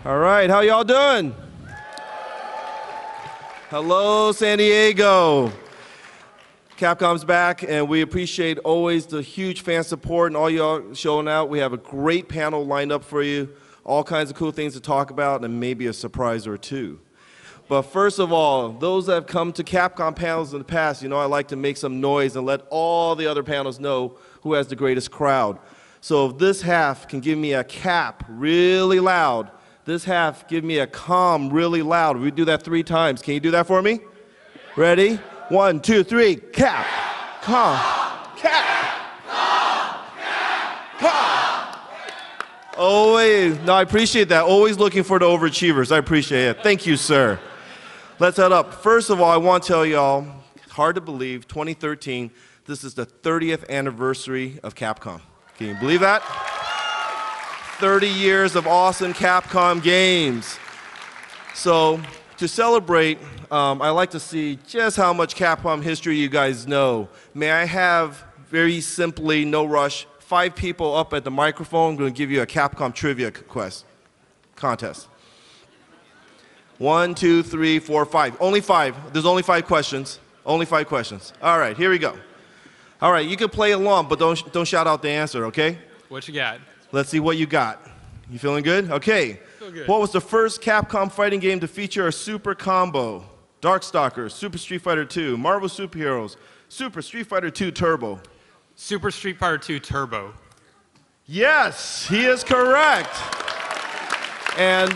All right, how y'all doing? Hello, San Diego. Capcom's back, and we appreciate always the huge fan support and all y'all showing out. We have a great panel lined up for you, all kinds of cool things to talk about, and maybe a surprise or two. But first of all, those that have come to Capcom panels in the past, you know I like to make some noise and let all the other panels know who has the greatest crowd. So if this half can give me a cap really loud, this half give me a com really loud. We do that 3 times. Can you do that for me? Ready? 1, 2, 3. Cap, com, cap, com. Always. No, I appreciate that. Always looking for the overachievers. I appreciate it. Thank you, sir. Let's head up. First of all, I want to tell y'all, it's hard to believe, 2013, this is the 30th anniversary of Capcom. Can you believe that? 30 years of awesome Capcom games. So to celebrate, I like to see just how much Capcom history you guys know. May I have, very simply, no rush, 5 people up at the microphone. I'm going to give you a Capcom trivia contest. 1, 2, 3, 4, 5. Only 5. There's only 5 questions. Only 5 questions. All right, here we go. All right, you can play along, but don't shout out the answer, okay? What you got? Let's see what you got. You feeling good? Okay. Feel good. What was the first Capcom fighting game to feature a super combo? Darkstalkers, Super Street Fighter 2, Marvel Superheroes, Super Street Fighter 2 Turbo. Super Street Fighter 2 Turbo. Yes, he is correct. And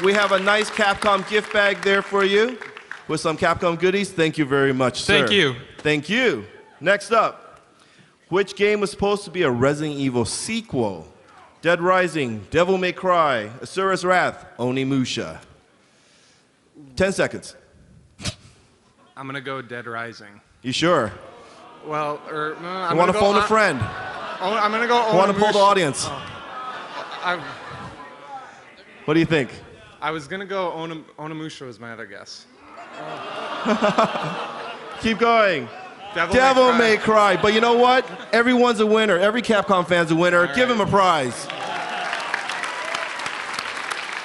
we have a nice Capcom gift bag there for you with some Capcom goodies. Thank you very much, sir. Thank you. Thank you. Next up, which game was supposed to be a Resident Evil sequel? Dead Rising, Devil May Cry, Asura's Wrath, Onimusha. 10 seconds. I'm going to go Dead Rising. You sure? Well, I want to phone a friend. I'm going to go Onimusha. I want to pull the audience. What do you think? I was going to go Onimusha was my other guess. Keep going. Devil May Cry. But you know what? Everyone's a winner. Every Capcom fan's a winner. Give him a prize.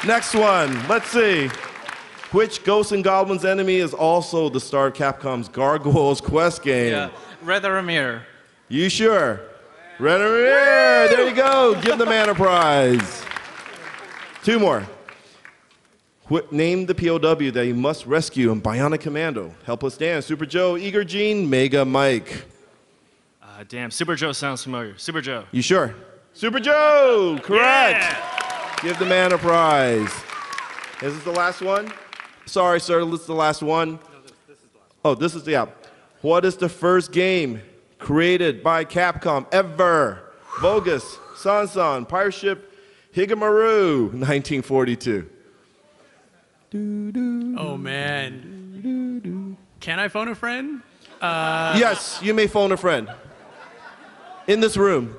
Next one. Let's see. Which Ghosts and Goblins enemy is also the star of Capcom's Gargoyles Quest game? Yeah, Red Ramir. You sure? Red Ramir. There you go. Give the man a prize. 2 more. Name the POW that you must rescue in Bionic Commando. Helpless Dan, Super Joe, Eager Gene, Mega Mike. Damn, Super Joe sounds familiar. Super Joe. You sure? Super Joe! Correct! Yeah. Give the man a prize. Is this the last one? Sorry, sir, this is the last one. No, this is the last one. Oh, this is the app. What is the first game created by Capcom ever? Vogus, Sansan, Pirate Ship, Higemaru, 1942. Oh, man. Can I phone a friend? Yes, you may phone a friend. In this room.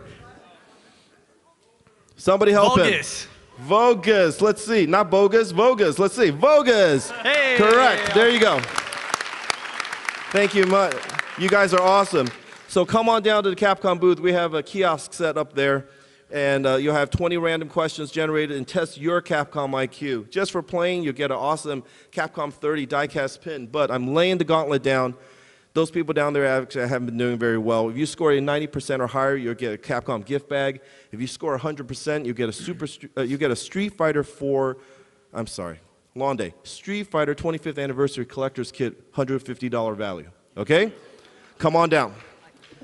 Somebody help Vogus. him. Vogus. Let's see. Not bogus. Vogus. Let's see. Vogus. Hey. Correct. There you go. Thank you much. You guys are awesome. So come on down to the Capcom booth. We have a kiosk set up there. And you'll have 20 random questions generated and test your Capcom IQ. Just for playing, you'll get an awesome Capcom 30 die-cast pin. But I'm laying the gauntlet down. Those people down there actually haven't been doing very well. If you score a 90% or higher, you'll get a Capcom gift bag. If you score 100%, you get a Street Fighter 4. I'm sorry, Lawn Day. Street Fighter 25th Anniversary Collector's Kit, $150 value. Okay? Come on down.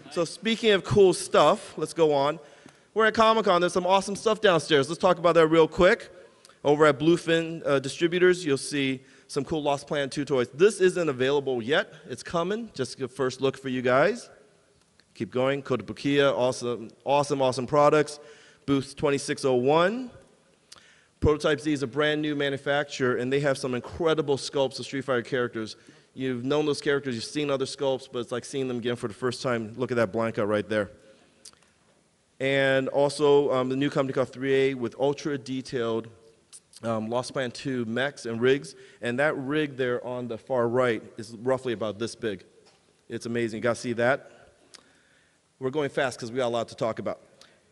So speaking of cool stuff, let's go on. We're at Comic-Con. There's some awesome stuff downstairs. Let's talk about that real quick. Over at Bluefin Distributors, you'll see some cool Lost Planet 2 toys. This isn't available yet. It's coming. Just a first look for you guys. Keep going. Kotobukiya, awesome products. Booth 2601. Prototype Z is a brand new manufacturer, and they have some incredible sculpts of Street Fighter characters. You've known those characters. You've seen other sculpts, but it's like seeing them again for the first time. Look at that Blanca right there. And also the new company called 3A with ultra detailed Lost Planet 2 mechs and rigs. And that rig there on the far right is roughly about this big. It's amazing. You got to see that. We're going fast because we got a lot to talk about.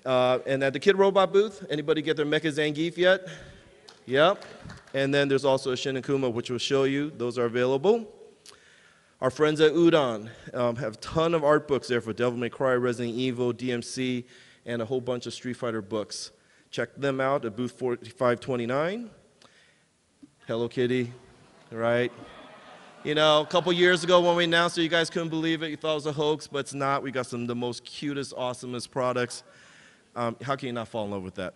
And at the Kid Robot booth, anybody get their Mecha Zangief yet? Yep. And then there's also a Shin and Kuma, which we'll show you. Those are available. Our friends at Udon have a ton of art books there for Devil May Cry, Resident Evil, DMC, and a whole bunch of Street Fighter books. Check them out at booth 4529. Hello Kitty, right? You know, a couple years ago when we announced it, you guys couldn't believe it. You thought it was a hoax, but it's not. We got some of the most cutest, awesomest products. How can you not fall in love with that?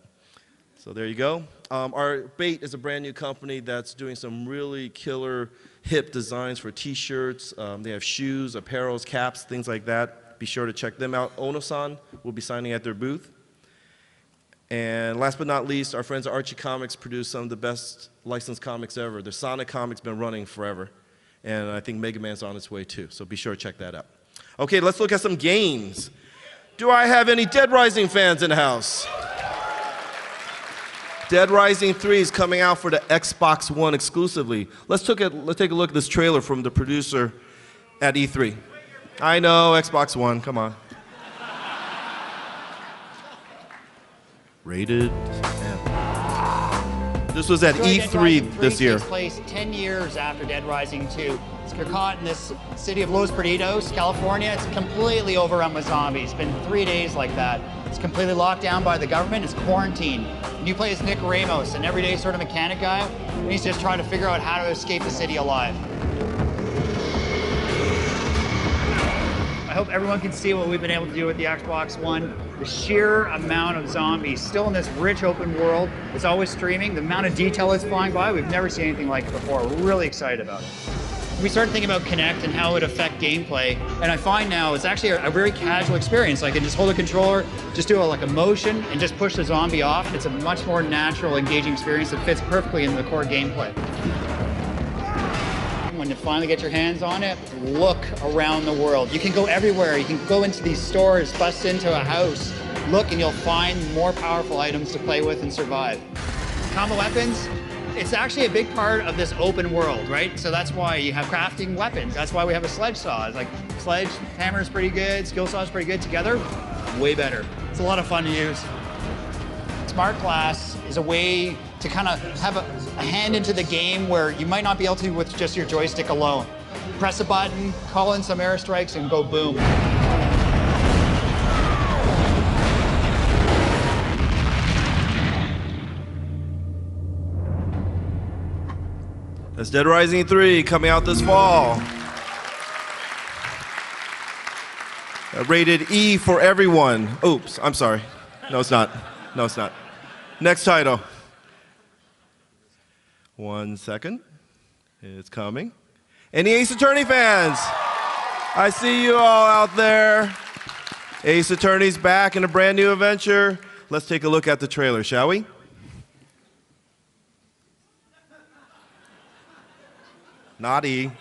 So there you go. Our Bait is a brand new company that's doing some really killer, hip designs for t-shirts. They have shoes, apparels, caps, things like that. Be sure to check them out. Ono-san will be signing at their booth. And last but not least, our friends at Archie Comics produce some of the best licensed comics ever. The Sonic comic's been running forever. And I think Mega Man's on its way too, so be sure to check that out. Okay, let's look at some games. Do I have any Dead Rising fans in the house? Dead Rising 3 is coming out for the Xbox One exclusively. Let's take a look at this trailer from the producer at E3. I know, Xbox One, come on. Rated M. This was at E3 this year. Takes place 10 years after Dead Rising 2. You're caught in this city of Los Perdidos, California. It's completely overrun with zombies. It's been 3 days like that. It's completely locked down by the government. It's quarantined. And you play as Nick Ramos, an everyday sort of mechanic guy, and he's just trying to figure out how to escape the city alive. I hope everyone can see what we've been able to do with the Xbox One. The sheer amount of zombies, still in this rich open world. It's always streaming. The amount of detail that's flying by, we've never seen anything like it before. We're really excited about it. We started thinking about Kinect and how it would affect gameplay, and I find now it's actually a very casual experience. I can just hold a controller, just do a motion, and just push the zombie off. It's a much more natural, engaging experience that fits perfectly in the core gameplay. When you finally get your hands on it, look around the world. You can go everywhere. You can go into these stores, bust into a house, look, and you'll find more powerful items to play with and survive. Combo weapons, it's actually a big part of this open world, right? So that's why you have crafting weapons. That's why we have a sledge saw. It's like sledge hammer is pretty good, skill saw is pretty good. Together, way better. It's a lot of fun to use. Smart Glass is a way to kind of have a hand into the game where you might not be able to with just your joystick alone. Press a button, call in some airstrikes, and go boom. That's Dead Rising 3 coming out this fall. Rated E for everyone. Oops, I'm sorry. No, it's not. No, it's not. Next title. 1 second. It's coming. Any Ace Attorney fans? I see you all out there. Ace Attorney's back in a brand new adventure. Let's take a look at the trailer, shall we? Naughty.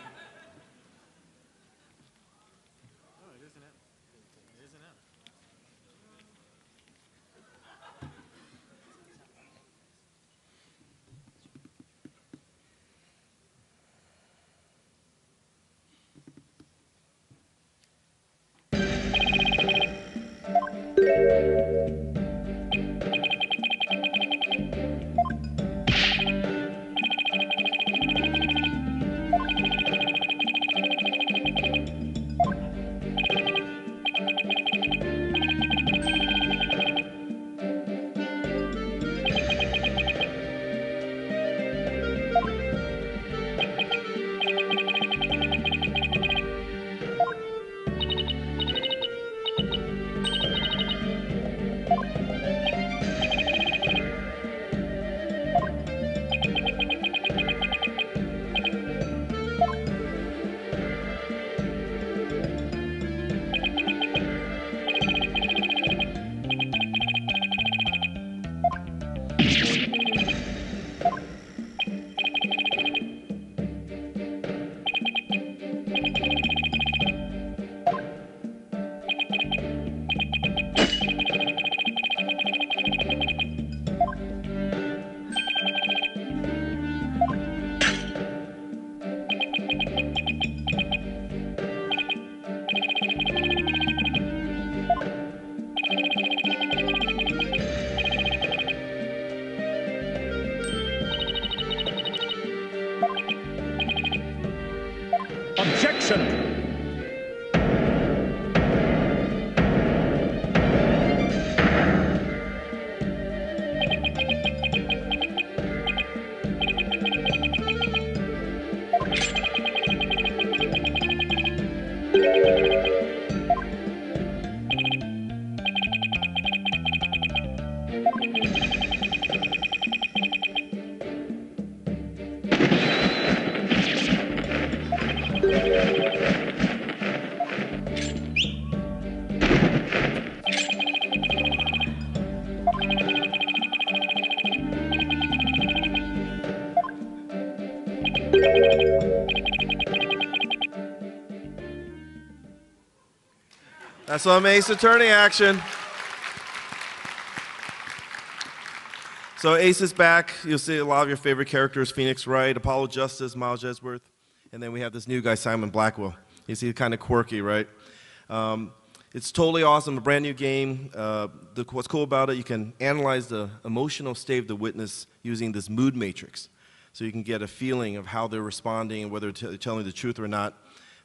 That's some Ace Attorney action. So Ace is back. You'll see a lot of your favorite characters: Phoenix Wright, Apollo Justice, Miles Jesworth, and then we have this new guy, Simon Blackwell. You see, kind of quirky, right? It's totally awesome, a brand new game. What's cool about it, you can analyze the emotional state of the witness using this mood matrix. So you can get a feeling of how they're responding and whether they're telling the truth or not.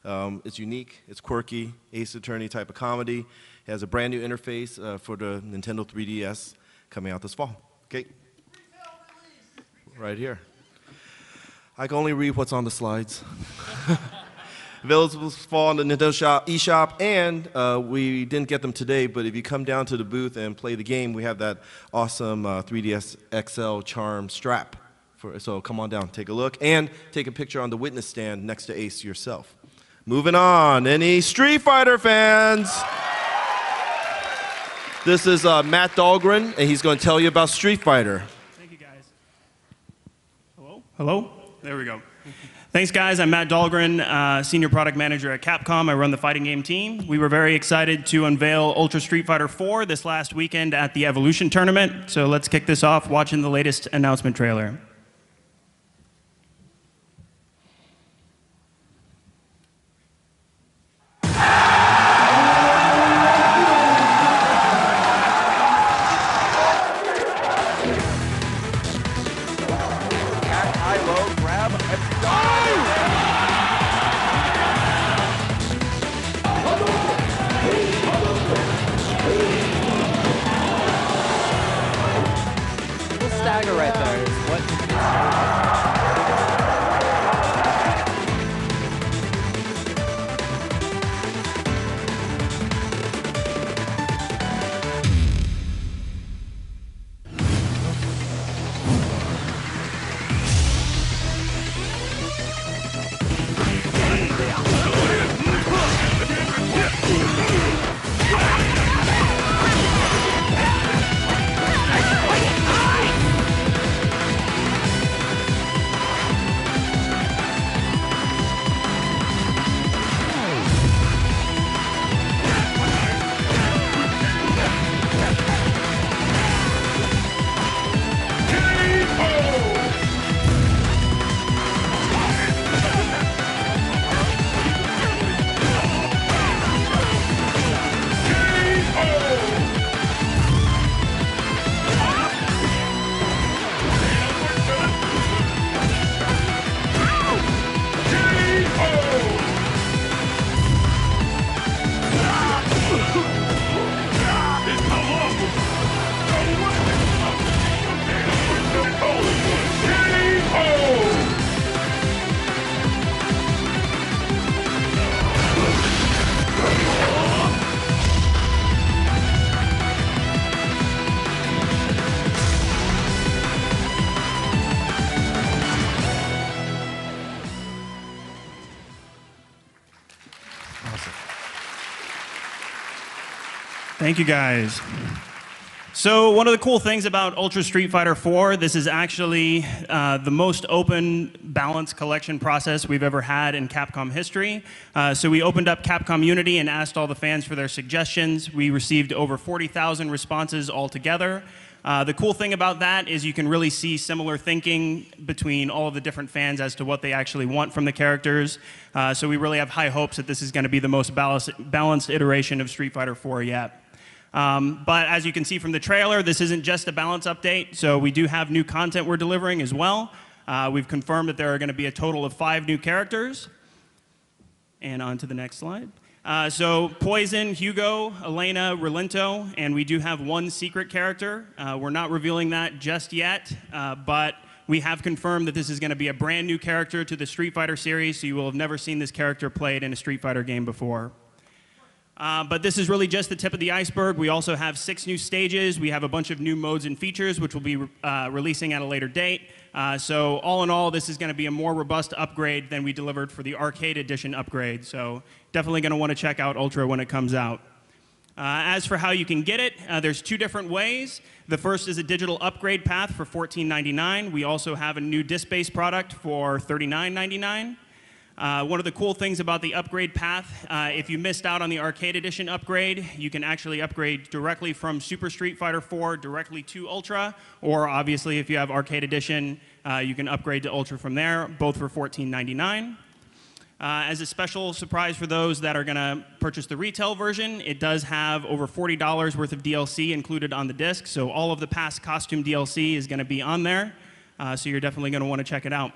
It's unique, it's quirky, Ace Attorney type of comedy. It has a brand new interface for the Nintendo 3DS coming out this fall. Okay? Right here. I can only read what's on the slides. Available this fall in the Nintendo Shop, eShop, and we didn't get them today, but if you come down to the booth and play the game, we have that awesome 3DS XL Charm strap. So come on down, take a look, and take a picture on the witness stand next to Ace yourself. Moving on, any Street Fighter fans? This is Matt Dahlgren, and he's going to tell you about Street Fighter. Thank you, guys. Hello? Hello? There we go. Thanks, guys. I'm Matt Dahlgren, Senior Product Manager at Capcom. I run the fighting game team. We were very excited to unveil Ultra Street Fighter 4 this last weekend at the Evolution Tournament. So let's kick this off watching the latest announcement trailer. Stagger right there is what. Thank you, guys. So one of the cool things about Ultra Street Fighter 4, this is actually the most open, balanced collection process we've ever had in Capcom history. So we opened up Capcom Unity and asked all the fans for their suggestions. We received over 40,000 responses altogether. The cool thing about that is you can really see similar thinking between all of the different fans as to what they actually want from the characters. So we really have high hopes that this is going to be the most balanced iteration of Street Fighter 4 yet. But as you can see from the trailer, this isn't just a balance update, so we do have new content we're delivering as well. We've confirmed that there are going to be a total of 5 new characters. And on to the next slide. So Poison, Hugo, Elena, Relento, and we do have one secret character. We're not revealing that just yet, but we have confirmed that this is going to be a brand new character to the Street Fighter series, so you will have never seen this character played in a Street Fighter game before. But this is really just the tip of the iceberg. We also have 6 new stages. We have a bunch of new modes and features, which we'll be releasing at a later date. So all in all, this is going to be a more robust upgrade than we delivered for the Arcade Edition upgrade. So definitely going to want to check out Ultra when it comes out. As for how you can get it, there's 2 different ways. The first is a digital upgrade path for $14.99. We also have a new disc-based product for $39.99. One of the cool things about the upgrade path, if you missed out on the Arcade Edition upgrade, you can actually upgrade directly from Super Street Fighter 4 directly to Ultra, or obviously if you have Arcade Edition, you can upgrade to Ultra from there, both for $14.99. As a special surprise for those that are going to purchase the retail version, it does have over $40 worth of DLC included on the disc, so all of the past costume DLC is going to be on there, so you're definitely going to want to check it out.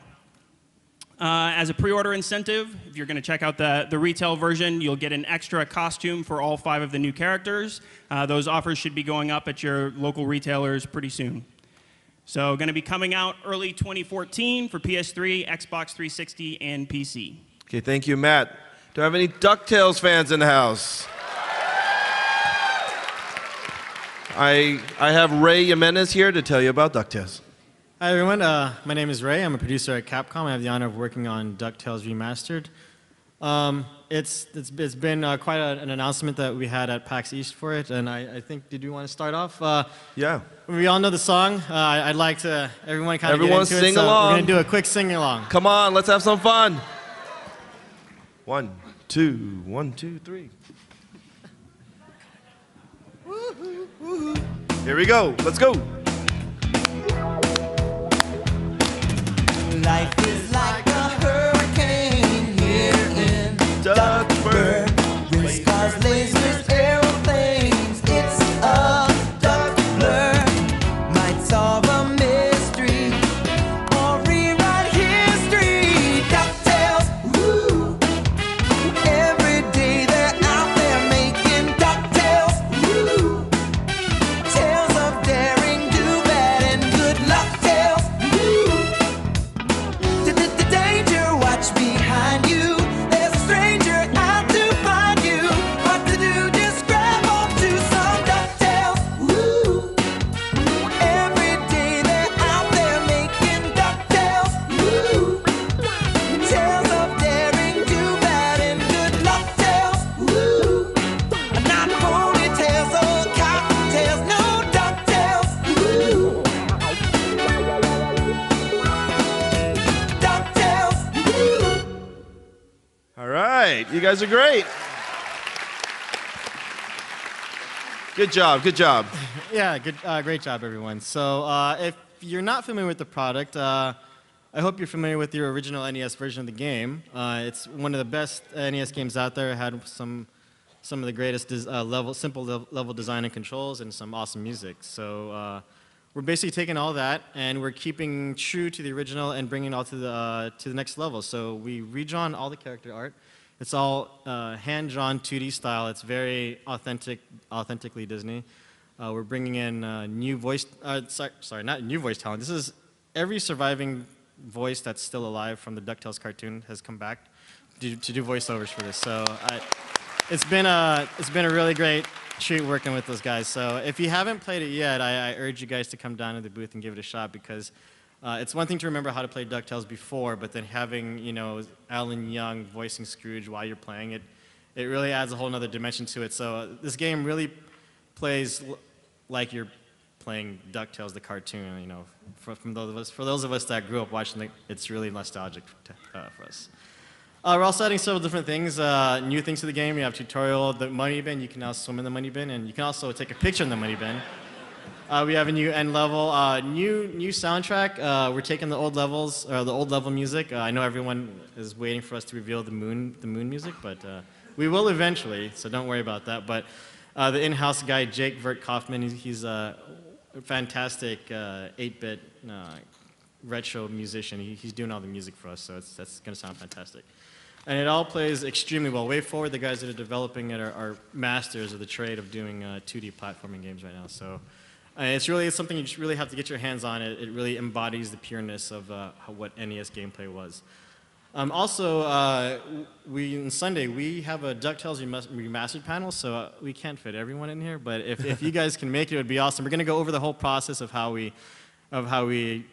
As a pre-order incentive, if you're going to check out the retail version, you'll get an extra costume for all 5 of the new characters. Those offers should be going up at your local retailers pretty soon. So going to be coming out early 2014 for PS3, Xbox 360, and PC. Okay, thank you, Matt. Do I have any DuckTales fans in the house? I have Ray Jimenez here to tell you about DuckTales. Hi everyone, my name is Ray. I'm a producer at CAPCOM. I have the honor of working on DuckTales Remastered. It's been quite an announcement that we had at PAX East for it, and I think, did you want to start off? Yeah. We all know the song. I'd like to, everyone kind of get into sing it, so along. we're going to do a quick sing-along. Come on, let's have some fun. 1, 2, 1, 2, 3. Here we go, let's go. Life is like a hurricane here in Duckburg. Race cars, lasers, aeroplanes. It's a duck blur. Might solve a mystery or rewrite history. DuckTales, woo. Every day they're out there making DuckTales, woo. Tales of daring, do bad, and good luck tales, woo. Danger, watch behind you. There's a stranger out to find you. What to do? Just grab onto some DuckTales. Woo! Every day they're out there making DuckTales. Woo! Tales of daring, do bad, and good luck tales. Woo! Not ponytails or cottontails, no DuckTales. Woo! All right, you guys are great. Good job, good job. Yeah, great job, everyone. So if you're not familiar with the product, I hope you're familiar with the original NES version of the game. It's one of the best NES games out there. It had some of the greatest simple level design and controls and some awesome music. So we're basically taking all that and we're keeping true to the original and bringing it all to the next level. So we redrawn all the character art. It's all hand-drawn 2D style. It's very authentically Disney. We're bringing in new voice, sorry, not new voice talent. This is every surviving voice that's still alive from the DuckTales cartoon has come back to do voiceovers for this. So it's been a really great treat working with those guys. So if you haven't played it yet, I urge you guys to come down to the booth and give it a shot, because it's one thing to remember how to play DuckTales before, but then having, you know, Alan Young voicing Scrooge while you're playing it, it really adds a whole nother dimension to it. So this game really plays like you're playing DuckTales, the cartoon. You know, for those of us that grew up watching it, it's really nostalgic for us. We're also adding several different things, new things to the game. We have tutorial, the money bin. You can now swim in the money bin, and you can also take a picture in the money bin. We have a new end level, new soundtrack. We're taking the old levels, or the old level music. I know everyone is waiting for us to reveal the moon music, but we will eventually, so don't worry about that. But the in-house guy, Jake Vert Kaufman, he's a fantastic 8-bit retro musician. He's doing all the music for us, so that's going to sound fantastic. And it all plays extremely well. Way Forward, the guys that are developing it are masters of the trade of doing 2D platforming games right now. So it's something you just really have to get your hands on. It really embodies the pureness of what NES gameplay was. Also, on Sunday, we have a DuckTales Remastered panel, so we can't fit everyone in here, but if you guys can make it, it would be awesome. We're going to go over the whole process of how we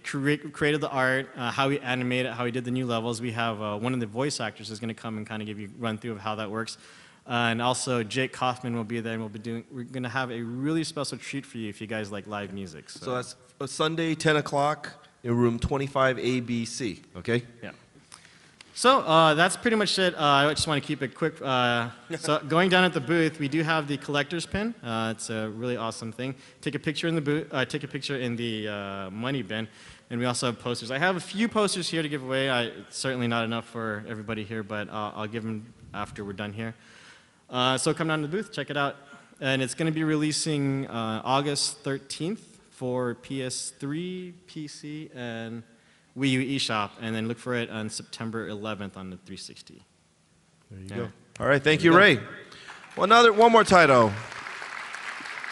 created the art, how we animated it, how we did the new levels. We have one of the voice actors is going to come and kind of give you a run through of how that works. And also Jake Kaufman will be there, and we're going to have a really special treat for you if you guys like live music. So that's Sunday, 10 o'clock in room 25ABC, okay? Yeah. So that's pretty much it. I just want to keep it quick. So going down at the booth, we do have the collector's pin. It's a really awesome thing. Take a picture in the booth. Take a picture in the money bin, and we also have posters. I have a few posters here to give away. It's certainly not enough for everybody here, but I'll give them after we're done here. So come down to the booth, check it out, and it's going to be releasing August 13th for PS3, PC, and Wii U eShop, and then look for it on September 11th on the 360. There you go. All right, thank you, Ray. Well, one more title.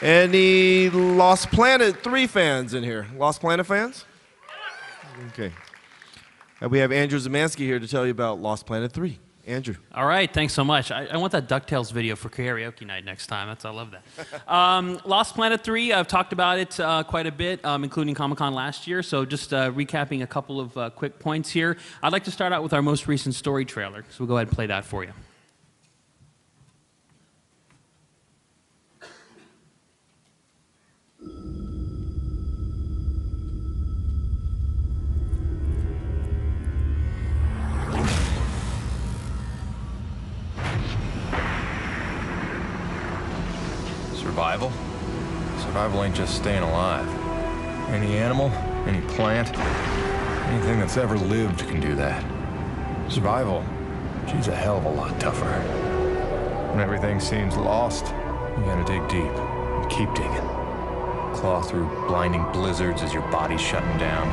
Any Lost Planet 3 fans in here? Lost Planet fans? Okay. And we have Andrew Zemansky here to tell you about Lost Planet 3. Andrew. All right, thanks so much. I want that DuckTales video for karaoke night next time. I love that. Lost Planet 3, I've talked about it quite a bit, including Comic-Con last year, so just recapping a couple of quick points here. I'd like to start out with our most recent story trailer, so we'll go ahead and play that for you. Survival? Survival ain't just staying alive. Any animal, any plant, anything that's ever lived can do that. Survival, she's a hell of a lot tougher. When everything seems lost, you gotta dig deep and keep digging. Claw through blinding blizzards as your body's shutting down.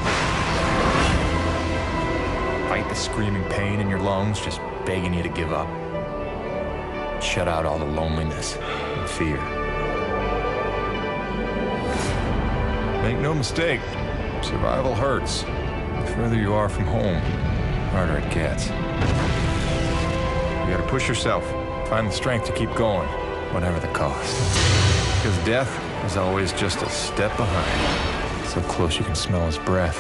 Fight the screaming pain in your lungs just begging you to give up. Shut out all the loneliness and fear. Make no mistake, survival hurts. The further you are from home, the harder it gets. You gotta push yourself, find the strength to keep going, whatever the cost. Because death is always just a step behind, so close you can smell his breath.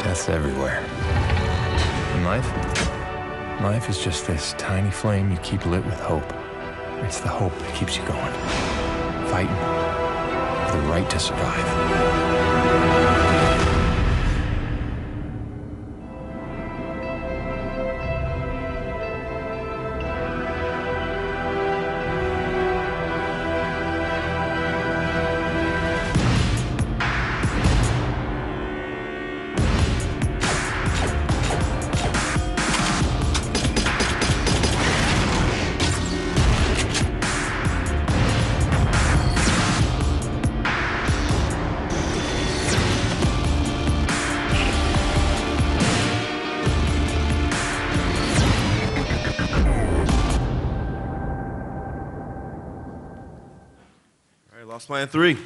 Death's everywhere. And life is just this tiny flame you keep lit with hope. It's the hope that keeps you going, fighting. The right to survive. Lost Planet 3.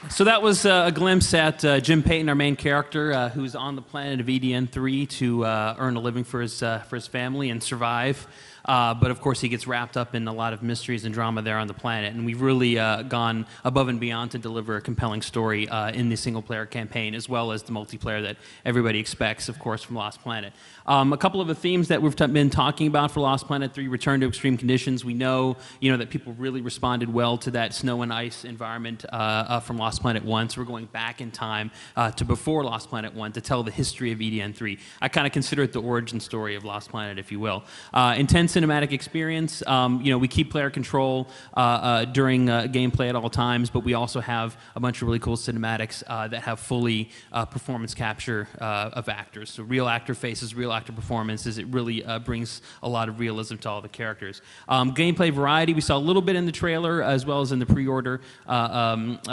So that was a glimpse at Jim Payton, our main character, who's on the planet of EDN3 to earn a living for his family and survive. But of course, he gets wrapped up in a lot of mysteries and drama there on the planet. And we've really gone above and beyond to deliver a compelling story in the single-player campaign, as well as the multiplayer that everybody expects, of course, from Lost Planet. A couple of the themes that we've been talking about for Lost Planet 3, return to extreme conditions. We know, that people really responded well to that snow and ice environment from Lost Planet 1. So we're going back in time to before Lost Planet 1 to tell the history of EDN3. I kind of consider it the origin story of Lost Planet, if you will. Intense cinematic experience. We keep player control during gameplay at all times, but we also have a bunch of really cool cinematics that have fully performance capture of actors. So real actor faces, real actor performances. It really brings a lot of realism to all the characters. Gameplay variety, we saw a little bit in the trailer as well as in the pre-order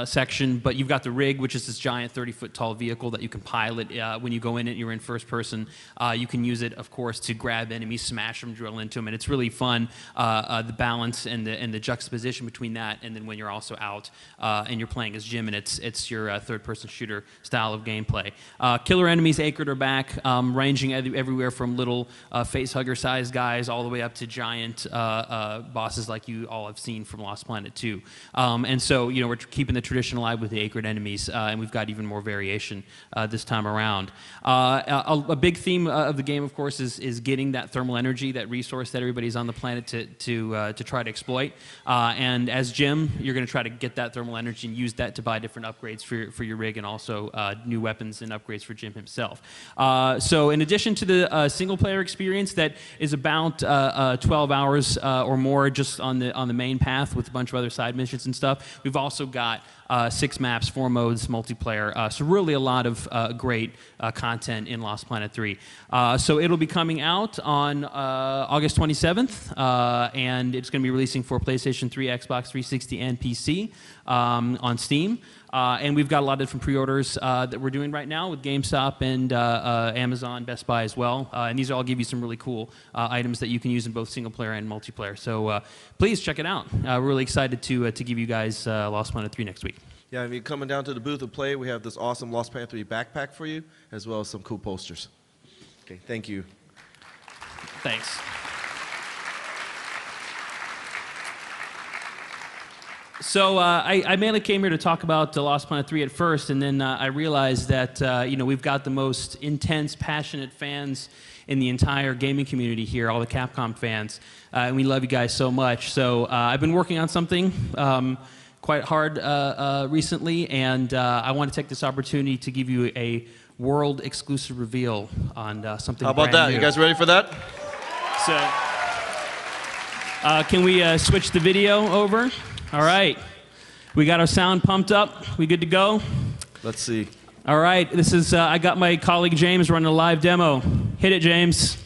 section, but you've got the rig, which is this giant 30-foot tall vehicle that you can pilot. When you go in it, you're in first person. You can use it, of course, to grab enemies, smash them, drill into them, and it's really fun, the balance and the juxtaposition between that and then when you're also out and you're playing as Jim and it's your third-person shooter style of gameplay. Killer enemies anchored are back, ranging everywhere from little face-hugger-sized guys all the way up to giant bosses like you all have seen from Lost Planet 2. And so, we're keeping the tradition alive with the acrid enemies, and we've got even more variation this time around. A big theme of the game, of course, is getting that thermal energy, that resource that everybody's on the planet to try to exploit. And as Jim, you're going to try to get that thermal energy and use that to buy different upgrades for your rig, and also new weapons and upgrades for Jim himself. So in addition to the single-player experience that is about 12 hours or more just on the main path with a bunch of other side missions and stuff, we've also got 6 maps, 4 modes, multiplayer. So really a lot of great content in Lost Planet 3. So it'll be coming out on August 27th, and it's going to be releasing for PlayStation 3, Xbox 360, and PC on Steam. And we've got a lot of different pre-orders that we're doing right now with GameStop and Amazon, Best Buy as well. And these all give you some really cool items that you can use in both single-player and multiplayer. So please check it out. We're really excited to give you guys Lost Planet 3 next week. Yeah, if you're coming down to the booth to play, we have this awesome Lost Planet 3 backpack for you, as well as some cool posters. Okay, thank you. Thanks. So I mainly came here to talk about Lost Planet 3 at first, and then I realized that we've got the most intense, passionate fans in the entire gaming community here, all the Capcom fans, and we love you guys so much. So I've been working on something quite hard recently, and I want to take this opportunity to give you a world exclusive reveal on something. How about brand that? new. You guys ready for that? So can we switch the video over? All right. We got our sound pumped up. We good to go? Let's see. All right. This is, I got my colleague James running a live demo. Hit it, James.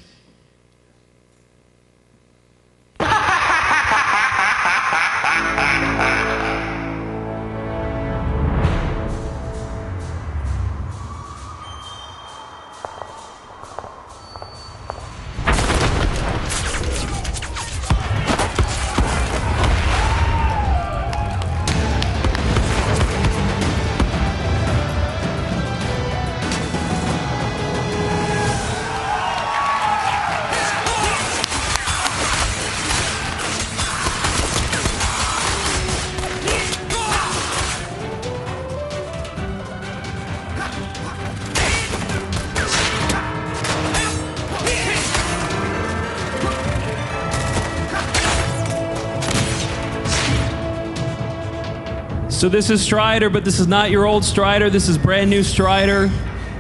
So this is Strider, but this is not your old Strider. This is brand new Strider.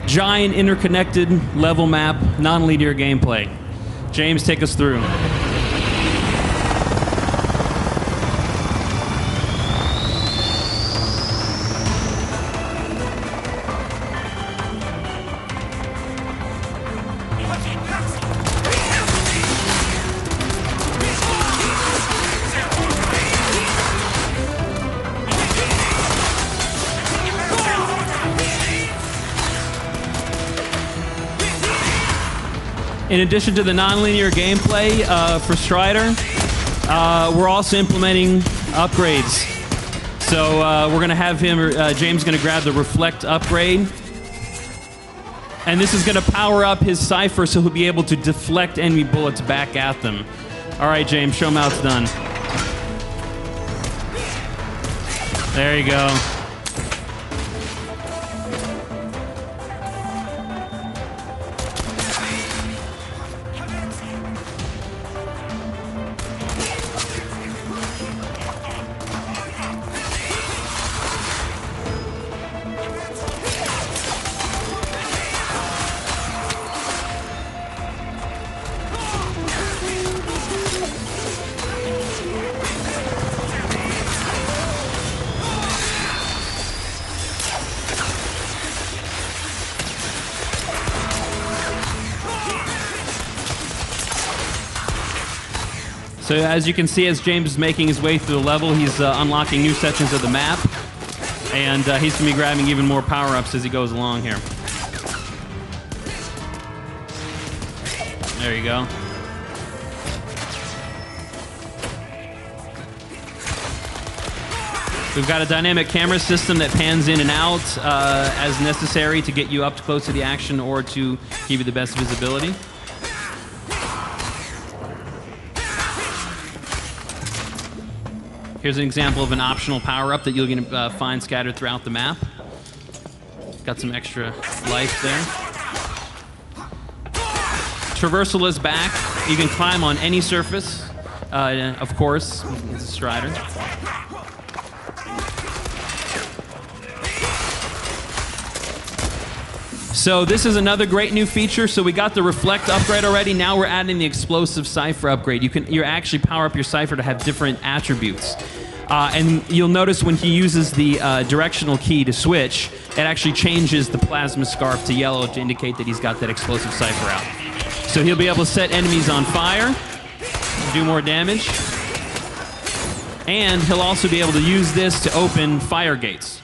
Giant interconnected level map, non-linear gameplay. James, take us through. In addition to the non-linear gameplay for Strider, we're also implementing upgrades. So we're going to have him, James, going to grab the Reflect upgrade. And this is going to power up his Cypher so he'll be able to deflect enemy bullets back at them. All right, James, show him how it's done. There you go. So as you can see, as James is making his way through the level, he's unlocking new sections of the map, and he's going to be grabbing even more power-ups as he goes along here. There you go. We've got a dynamic camera system that pans in and out as necessary to get you up close to the action or to give you the best visibility. Here's an example of an optional power-up that you're going to find scattered throughout the map. Got some extra life there. Traversal is back. You can climb on any surface, of course, it's a Strider. So this is another great new feature. So we got the Reflect upgrade already. Now we're adding the Explosive Cipher upgrade. You actually power up your Cipher to have different attributes. And you'll notice when he uses the directional key to switch, it actually changes the Plasma Scarf to yellow to indicate that he's got that Explosive Cipher out. So he'll be able to set enemies on fire, do more damage, and he'll also be able to use this to open fire gates.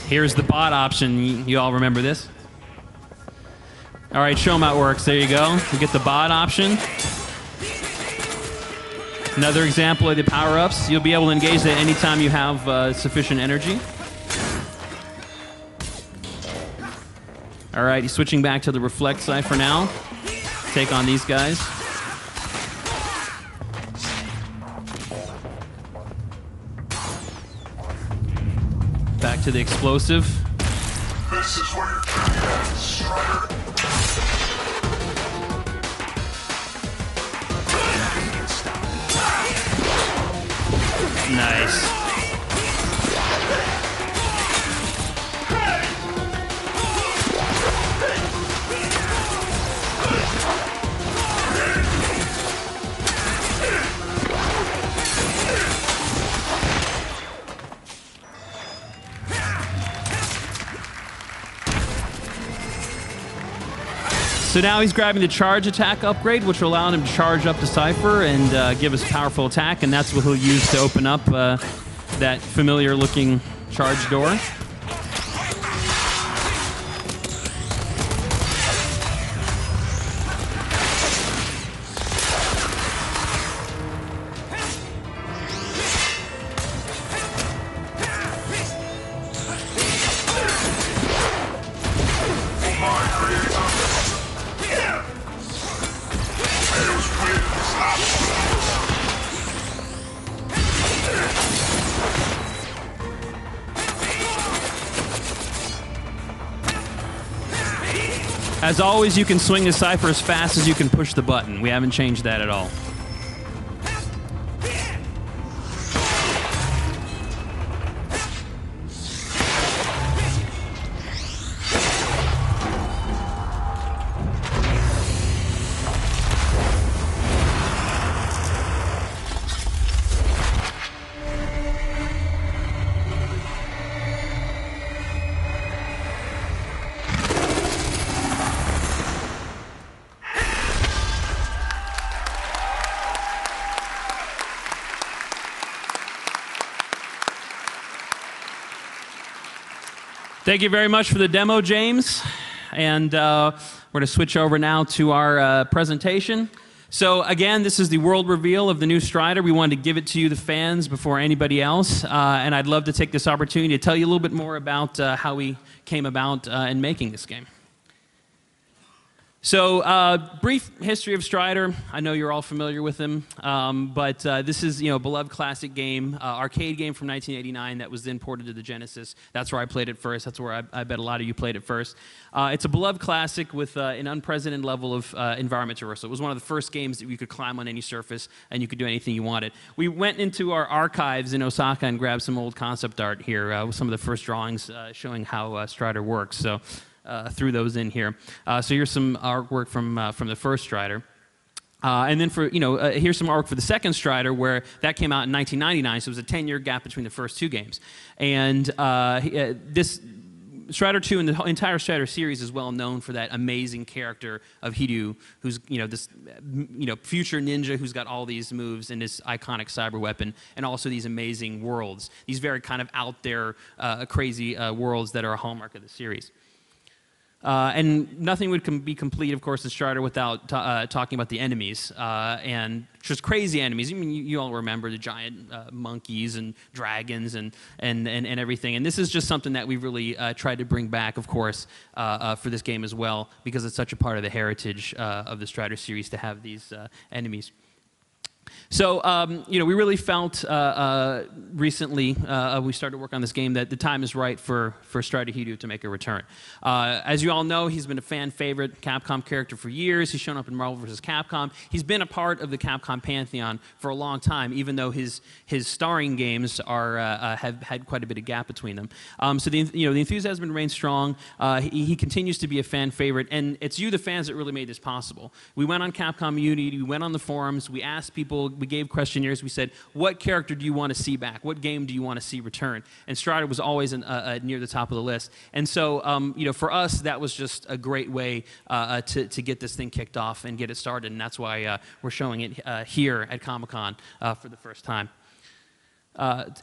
Here's the bot option. You all remember this? All right, show them how it works. There you go. You get the bot option. Another example of the power-ups. You'll be able to engage that anytime you have sufficient energy. All right, he's switching back to the Reflect Cipher now. Take on these guys. Back to the explosive. This is where you're at, Strider. Nice. So now he's grabbing the charge attack upgrade, which will allow him to charge up the Cipher and give us a powerful attack, and that's what he'll use to open up that familiar-looking charge door. As always, you can swing the Cipher as fast as you can push the button. We haven't changed that at all. Thank you very much for the demo, James. And we're going to switch over now to our presentation. So again, this is the world reveal of the new Strider. We wanted to give it to you, the fans, before anybody else. And I'd love to take this opportunity to tell you a little bit more about how we came about in making this game. So, brief history of Strider. I know you're all familiar with him, but this is, a beloved classic game, arcade game from 1989 that was then ported to the Genesis. That's where I played it first. That's where I bet a lot of you played it first. It's a beloved classic with an unprecedented level of environment traversal. It was one of the first games that you could climb on any surface and you could do anything you wanted. We went into our archives in Osaka and grabbed some old concept art here with some of the first drawings showing how Strider works. So. Threw those in here. So here's some artwork from the first Strider. And then for, here's some artwork for the second Strider, where that came out in 1999, so it was a 10-year gap between the first two games. And this Strider 2 and the entire Strider series is well known for that amazing character of Hiryu, who's, this, future ninja who's got all these moves and this iconic cyber weapon, and also these amazing worlds, these very kind of out there, crazy worlds that are a hallmark of the series. And nothing would be complete, of course, in Strider without talking about the enemies, and just crazy enemies. I mean, you all remember the giant monkeys and dragons and everything. And this is just something that we really tried to bring back, of course, for this game as well, because it's such a part of the heritage of the Strider series to have these enemies. So, we really felt recently, we started work on this game, that the time is right for Strider Hiryu to make a return. As you all know, he's been a fan favorite Capcom character for years. He's shown up in Marvel vs. Capcom. He's been a part of the Capcom pantheon for a long time, even though his starring games have had quite a bit of gap between them. So the enthusiasm remains strong. He continues to be a fan favorite, and it's you, the fans, that really made this possible. We went on Capcom Unity, we went on the forums, we asked people, we gave questionnaires, we said, what character do you want to see back? What game do you want to see return? And Strider was always near the top of the list. And so, for us, that was just a great way to get this thing kicked off and get it started. And that's why we're showing it here at Comic-Con for the first time.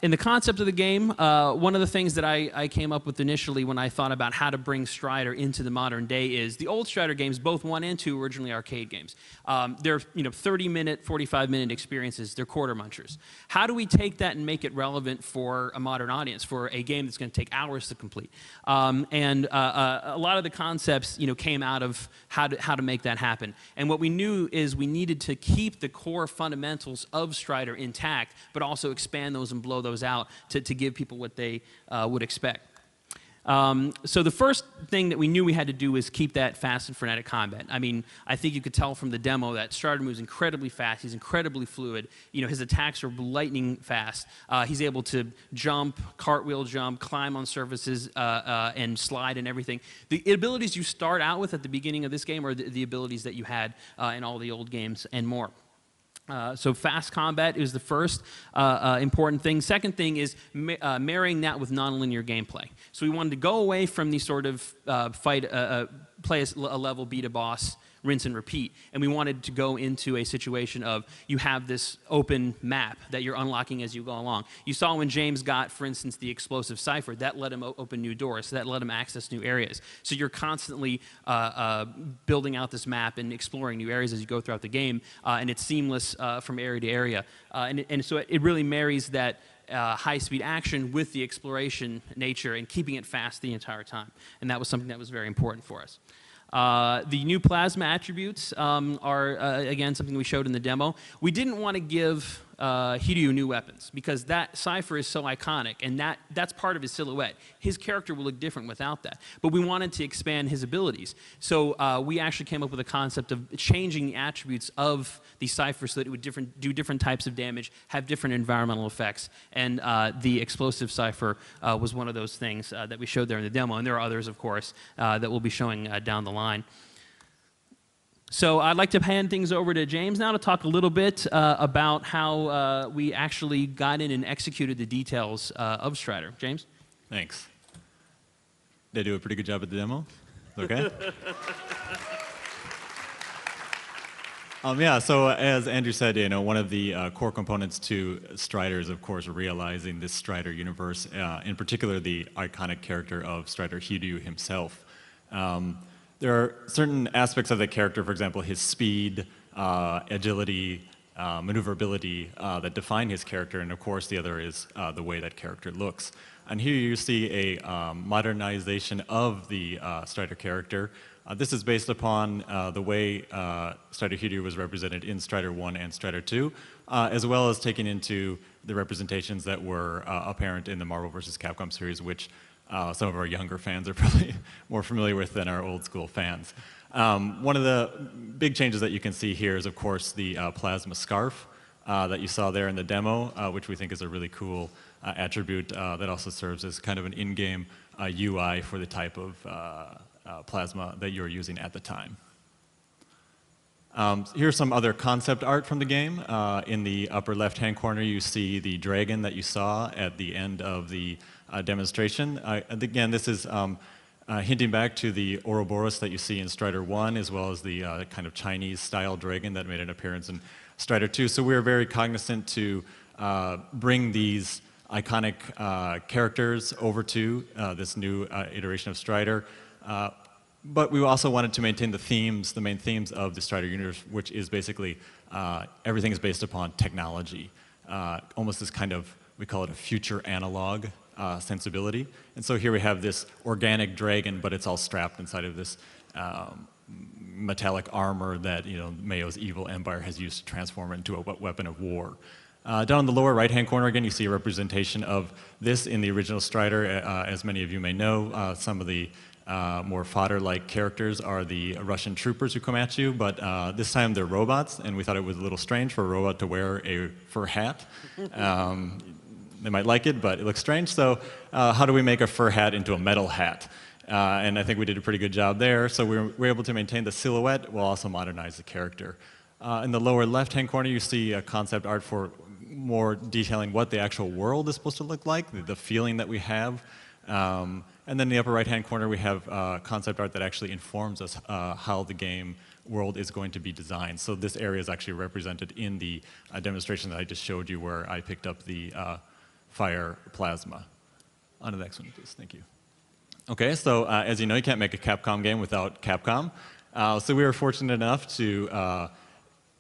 In the concept of the game, one of the things that I came up with initially when I thought about how to bring Strider into the modern day is the old Strider games, both 1 and 2, originally arcade games. They're 30-minute, 45-minute experiences. They're quarter munchers. How do we take that and make it relevant for a modern audience, for a game that's going to take hours to complete? And a lot of the concepts came out of how to make that happen. And what we knew is we needed to keep the core fundamentals of Strider intact, but also expand those and blow those out to give people what they would expect. So the first thing that we knew we had to do was keep that fast and frenetic combat. I mean, I think you could tell from the demo that Strider moves incredibly fast. He's incredibly fluid. His attacks are lightning fast. He's able to jump, cartwheel jump, climb on surfaces, and slide and everything. The abilities you start out with at the beginning of this game are the abilities that you had in all the old games and more. So fast combat is the first important thing. Second thing is marrying that with nonlinear gameplay. So we wanted to go away from the sort of play a level, beat a boss, rinse and repeat. And we wanted to go into a situation of you have this open map that you're unlocking as you go along. You saw when James got, for instance, the explosive cipher, that let him open new doors, so that let him access new areas. So you're constantly building out this map and exploring new areas as you go throughout the game, and it's seamless from area to area. And so it really marries that high-speed action with the exploration nature and keeping it fast the entire time. And that was something that was very important for us. The new plasma attributes are, again, something we showed in the demo. We didn't want to give Hiryu new weapons because that cipher is so iconic, and that's part of his silhouette. His character will look different without that. But we wanted to expand his abilities. So we actually came up with a concept of changing the attributes of the cipher so that it would do different types of damage, have different environmental effects. And the explosive cipher was one of those things that we showed there in the demo. And there are others, of course, that we'll be showing down the line. So I'd like to hand things over to James now to talk a little bit about how we actually got in and executed the details of Strider. James? Thanks. Did I do a pretty good job at the demo? Okay. Yeah, so as Andrew said, one of the core components to Strider is, of course, realizing this Strider universe, in particular the iconic character of Strider Hiryu himself. There are certain aspects of the character, for example, his speed, agility, maneuverability that define his character, and of course the other is the way that character looks. And here you see a modernization of the Strider character. This is based upon the way Strider Hiryu was represented in Strider 1 and Strider 2, as well as taking into the representations that were apparent in the Marvel vs. Capcom series, which some of our younger fans are probably more familiar with than our old school fans. One of the big changes that you can see here is, of course, the plasma scarf that you saw there in the demo, which we think is a really cool attribute that also serves as kind of an in-game UI for the type of plasma that you're using at the time. Here's some other concept art from the game. In the upper left-hand corner, you see the dragon that you saw at the end of the demonstration. And again, this is hinting back to the Ouroboros that you see in Strider 1, as well as the kind of Chinese-style dragon that made an appearance in Strider 2. So we're very cognizant to bring these iconic characters over to this new iteration of Strider. but we also wanted to maintain the themes, the main themes of the Strider universe, which is basically everything is based upon technology. Almost this kind of, we call it a future analog sensibility. And so here we have this organic dragon, but it's all strapped inside of this metallic armor that Mayo's evil empire has used to transform it into a weapon of war. Down in the lower right-hand corner, again, you see a representation of this in the original Strider. As many of you may know, some of the more fodder-like characters are the Russian troopers who come at you, but this time they're robots, and we thought it was a little strange for a robot to wear a fur hat. They might like it, but it looks strange, so how do we make a fur hat into a metal hat? And I think we did a pretty good job there, so we were able to maintain the silhouette while also modernize the character. In the lower left-hand corner, you see concept art for more detailing what the actual world is supposed to look like, the feeling that we have. And then in the upper right-hand corner, we have concept art that actually informs us how the game world is going to be designed. So this area is actually represented in the demonstration that I just showed you where I picked up the fire plasma. On to the next one, please. Thank you. Okay, so as you know, you can't make a Capcom game without Capcom. So we were fortunate enough to,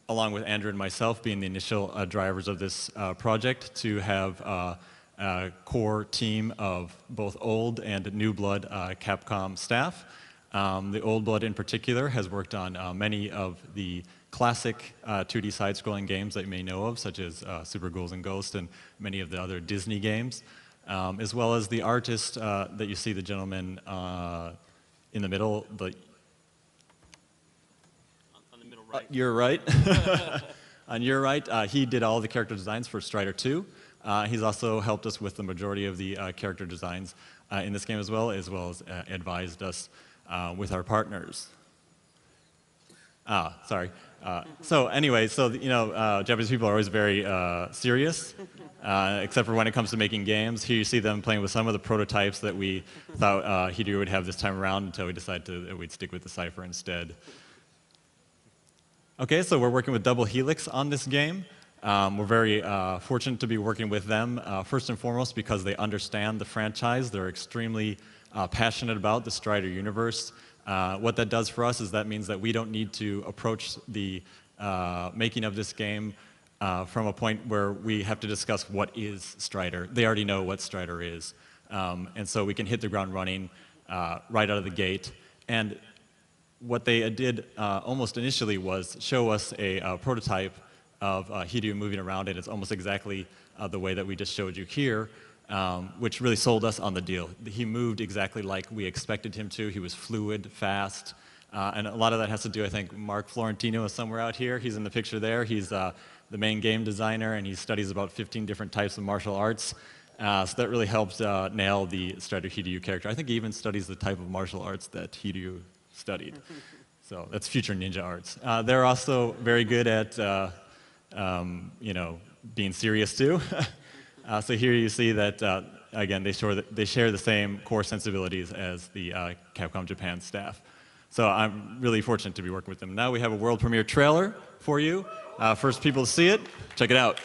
along with Andrew and myself being the initial drivers of this project, to have a core team of both old and new blood Capcom staff. The old blood in particular has worked on many of the classic 2D side-scrolling games that you may know of, such as Super Ghouls and Ghosts and many of the other Disney games, as well as the artist that you see, the gentleman in the middle. On the middle right. You're right. On your right, he did all the character designs for Strider 2. He's also helped us with the majority of the character designs in this game as well as advised us with our partners. Sorry. So anyway, Japanese people are always very serious, except for when it comes to making games. Here you see them playing with some of the prototypes that we thought Hideo would have this time around until we decided that we'd stick with the Cypher instead. Okay, so we're working with Double Helix on this game. We're very fortunate to be working with them, first and foremost because they understand the franchise. They're extremely passionate about the Strider universe. What that does for us is that means that we don't need to approach the making of this game from a point where we have to discuss what is Strider. They already know what Strider is. And so we can hit the ground running right out of the gate. And what they did almost initially was show us a prototype of Hideo moving around, and it's almost exactly the way that we just showed you here, which really sold us on the deal. He moved exactly like we expected him to. He was fluid, fast, and a lot of that has to do, I think, Mark Florentino is somewhere out here. He's in the picture there. He's the main game designer, and he studies about 15 different types of martial arts. So that really helped nail the Strider Hideo character. I think he even studies the type of martial arts that Hideo studied. So that's future ninja arts. They're also very good at being serious too. So here you see that, again, they share the same core sensibilities as the Capcom Japan staff. So I'm really fortunate to be working with them. Now we have a world premiere trailer for you. First people to see it, check it out.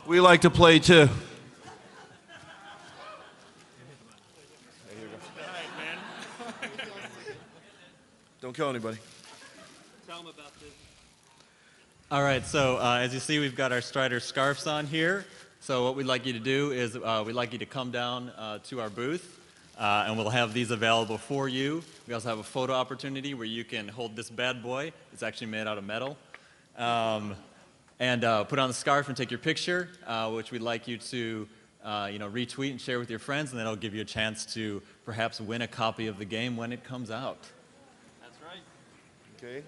We like to play too. Don't kill anybody. Tell them about this. All right, so as you see, we've got our Strider scarves on here. So what we'd like you to do is we'd like you to come down to our booth, and we'll have these available for you. We also have a photo opportunity where you can hold this bad boy. It's actually made out of metal. And put on the scarf and take your picture, which we'd like you to retweet and share with your friends, and then it'll give you a chance to perhaps win a copy of the game when it comes out. That's right. Okay.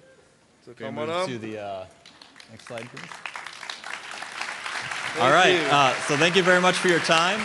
So Okay, come on move up. to the next slide, please. Thank All right. you. So thank you very much for your time.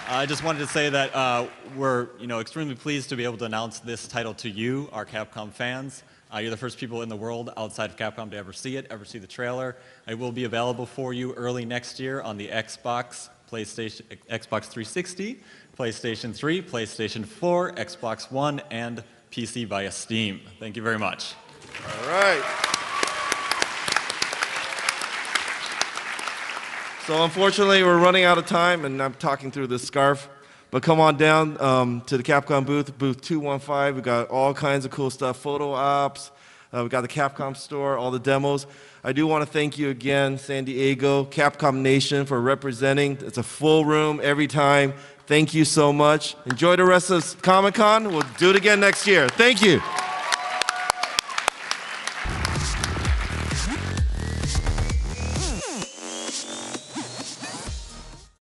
I just wanted to say that we're extremely pleased to be able to announce this title to you, our Capcom fans. You're the first people in the world outside of Capcom to ever see it, ever see the trailer. It will be available for you early next year on the Xbox, Xbox 360, PlayStation 3, PlayStation 4, Xbox One, and PC via Steam. Thank you very much. All right. So unfortunately, we're running out of time, and I'm talking through this scarf. But come on down to the Capcom booth, booth 215. We've got all kinds of cool stuff, photo ops. We've got the Capcom store, all the demos. I do want to thank you again, San Diego, Capcom Nation, for representing. It's a full room every time. Thank you so much. Enjoy the rest of Comic-Con. We'll do it again next year. Thank you.